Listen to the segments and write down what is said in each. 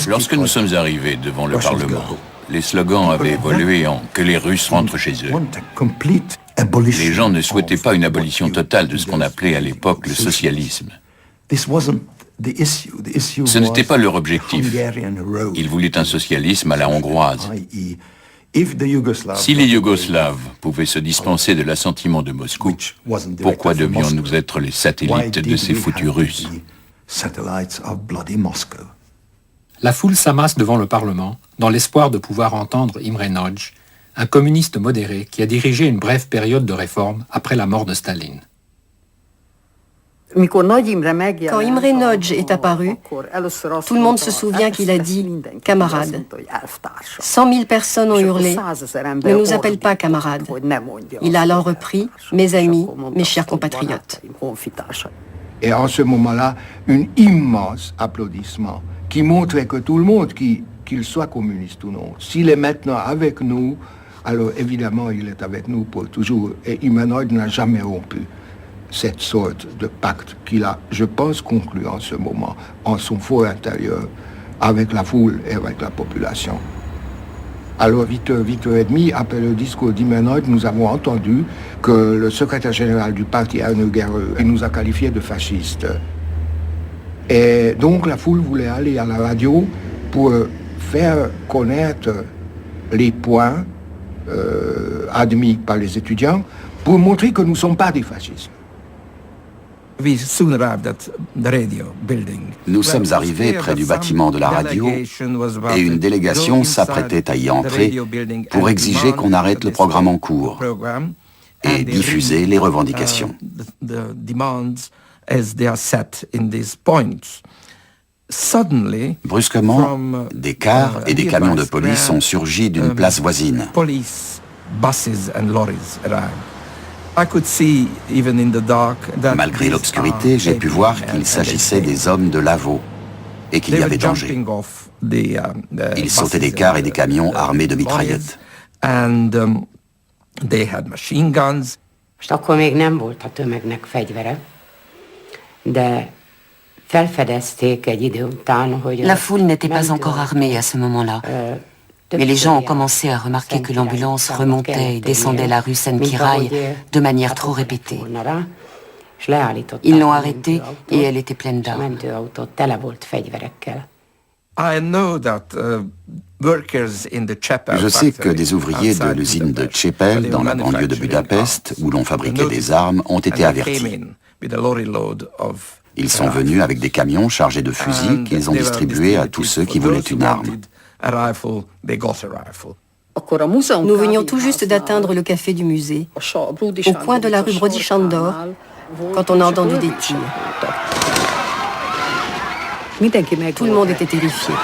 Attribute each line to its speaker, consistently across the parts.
Speaker 1: Lorsque nous sommes arrivés devant le Parlement, les slogans avaient évolué en « que les Russes rentrent chez eux ». Les gens ne souhaitaient pas une abolition totale de ce qu'on appelait à l'époque le socialisme. Ce n'était pas leur objectif. Ils voulaient un socialisme à la hongroise. Si les Yougoslaves pouvaient se dispenser de l'assentiment de Moscou, pourquoi devions-nous être les satellites de ces foutus Russes ?
Speaker 2: La foule s'amasse devant le Parlement, dans l'espoir de pouvoir entendre Imre Nagy, un communiste modéré qui a dirigé une brève période de réforme après la mort de Staline.
Speaker 3: Quand Imre Nagy est apparu, tout le monde se souvient qu'il a dit « camarades ». 100 000 personnes ont hurlé « ne nous appelle pas camarades ». Il a alors repris « mes amis, mes chers compatriotes ».
Speaker 4: Et en ce moment-là, un immense applaudissement qui montrait que tout le monde, qu'il soit communiste ou non, s'il est maintenant avec nous, alors évidemment il est avec nous pour toujours. Et Imre Nagy n'a jamais rompu cette sorte de pacte qu'il a, je pense, conclu en ce moment, en son fort intérieur, avec la foule et avec la population. Alors, 8h30, après le discours d'Imre Nagy, nous avons entendu que le secrétaire général du parti, Ernő Gerő, nous a qualifiés de fascistes. Et donc, la foule voulait aller à la radio pour faire connaître les points admis par les étudiants, pour montrer que nous ne sommes pas des fascistes.
Speaker 5: Nous sommes arrivés près du bâtiment de la radio et une délégation s'apprêtait à y entrer pour exiger qu'on arrête le programme en cours et diffuser les revendications. Brusquement, des cars et des camions de police ont surgi d'une place voisine. Malgré l'obscurité, j'ai pu voir qu'il s'agissait des hommes de Lavaux et qu'il y avait danger. Ils sautaient des cars et des camions armés de mitraillettes.
Speaker 6: La foule n'était pas encore armée à ce moment-là. Mais les gens ont commencé à remarquer que l'ambulance remontait et descendait la rue Szent-Király de manière trop répétée. Ils l'ont arrêtée et elle était pleine d'armes.
Speaker 5: Je sais que des ouvriers de l'usine de Csepel, dans la banlieue de Budapest, où l'on fabriquait des armes, ont été avertis. Ils sont venus avec des camions chargés de fusils qu'ils ont distribués à tous ceux qui voulaient une arme.
Speaker 3: Nous venions tout juste d'atteindre le café du musée, au coin de la rue Brody Sándor, quand on a entendu des tirs. Tout le monde était terrifié.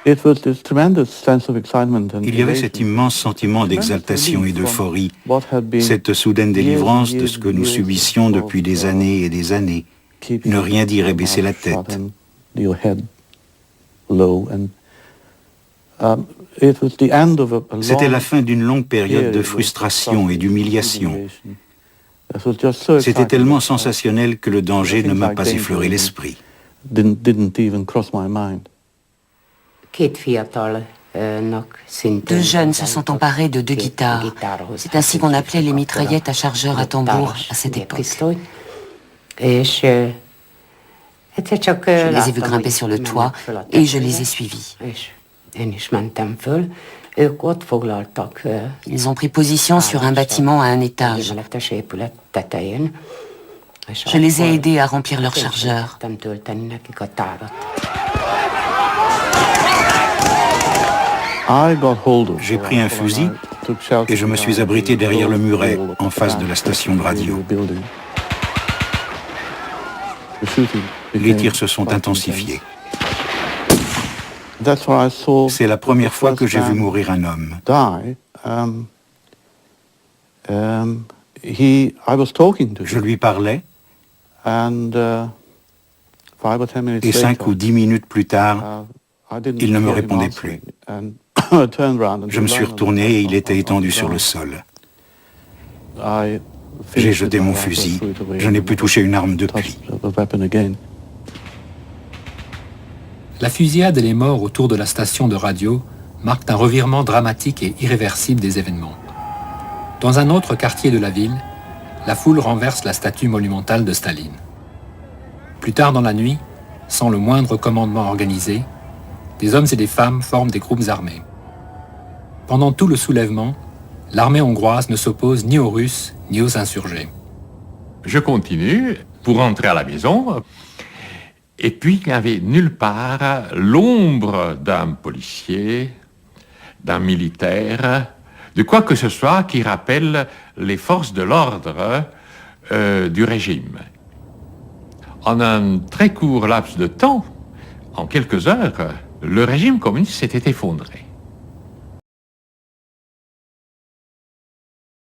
Speaker 7: Il y avait cet immense sentiment d'exaltation et d'euphorie, cette soudaine délivrance de ce que nous subissions depuis des années et des années. Ne rien dire et baisser la tête. C'était la fin d'une longue période de frustration et d'humiliation. C'était tellement sensationnel que le danger ne m'a pas effleuré l'esprit.
Speaker 6: Deux jeunes se sont emparés de deux guitares. C'est ainsi qu'on appelait les mitraillettes à chargeur à tambour à cette époque. Je les ai vus grimper sur le toit et je les ai suivis. Ils ont pris position sur un bâtiment à un étage. Je les ai aidés à remplir leurs chargeurs.
Speaker 7: J'ai pris un fusil et je me suis abrité derrière le muret en face de la station de radio. Les tirs se sont intensifiés. C'est la première fois que j'ai vu mourir un homme. Je lui parlais et 5 ou 10 minutes plus tard, il ne me répondait plus. Je me suis retourné et il était étendu sur le sol.
Speaker 8: 5 ou 10 minutes plus tard, il ne me répondait plus. Je me suis retourné et il était étendu sur le sol.
Speaker 7: 5 ou 10 minutes plus tard, il ne me répondait plus. Je me suis retourné et il était étendu sur le sol. 5 ou 10 minutes plus tard, il ne me répondait plus. Je me suis retourné et il était étendu sur le sol. J'ai jeté mon fusil. Je n'ai plus touché une arme depuis.
Speaker 2: La fusillade et les morts autour de la station de radio marquent un revirement dramatique et irréversible des événements. Dans un autre quartier de la ville, la foule renverse la statue monumentale de Staline. Plus tard dans la nuit, sans le moindre commandement organisé, des hommes et des femmes forment des groupes armés. Pendant tout le soulèvement, l'armée hongroise ne s'oppose ni aux Russes ni aux insurgés.
Speaker 8: Je continue pour rentrer à la maison. Et puis, il n'y avait nulle part l'ombre d'un policier, d'un militaire, de quoi que ce soit qui rappelle les forces de l'ordre du régime. En un très court laps de temps, en quelques heures, le régime communiste s'était effondré.